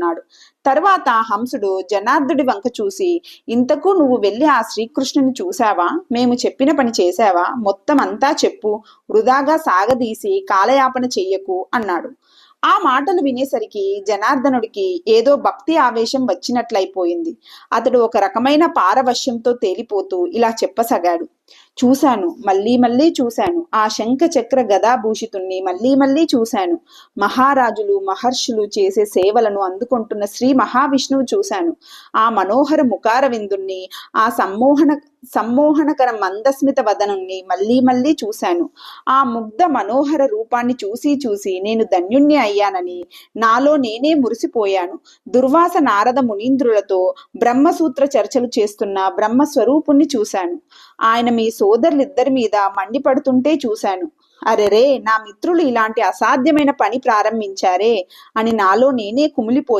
అన్నాడు. తరువాత హంసుడు జనార్దుడి వంక చూసి, ఇంతకు నువ్వు వెళ్ళి ఆ శ్రీకృష్ణుని చూశావా? మేము చెప్పిన పని చేశావా? మొత్తం అంతా చెప్పు, వృధాగా సాగదీసి కాలయాపన చెయ్యకు అన్నాడు. ఆ మాటలు వినేసరికి జనార్దనుడికి ఏదో భక్తి ఆవేశం వచ్చినట్లయిపోయింది. అతడు ఒక రకమైన పారవశ్యంతో తేలిపోతూ ఇలా చెప్పసాగాడు. చూశాను, మళ్ళీ మళ్ళీ చూశాను. ఆ శంఖ చక్ర గదాభూషితుణ్ణి మళ్ళీ మళ్ళీ చూశాను. మహారాజులు మహర్షులు చేసే సేవలను అందుకుంటున్న శ్రీ మహావిష్ణువు చూశాను. ఆ మనోహర ముఖార విందుణ్ణి, ఆ సమ్మోహనకర మందస్మిత వదనుణ్ణి మళ్ళీ మళ్ళీ చూశాను. ఆ ముగ్ధ మనోహర రూపాన్ని చూసి చూసి నేను ధన్యుణ్ణి అయ్యానని నాలో నేనే మురిసిపోయాను. దుర్వాస నారద మునీంద్రులతో బ్రహ్మసూత్ర చర్చలు చేస్తున్న బ్రహ్మస్వరూపుణ్ణి చూశాను. ఆయన మీ సోదరులిద్దరి మీద మండిపడుతుంటే చూశాను. అరెరే, నా మిత్రులు ఇలాంటి అసాధ్యమైన పని ప్రారంభించారే అని నాలో నేనే కుమిలిపోయాను.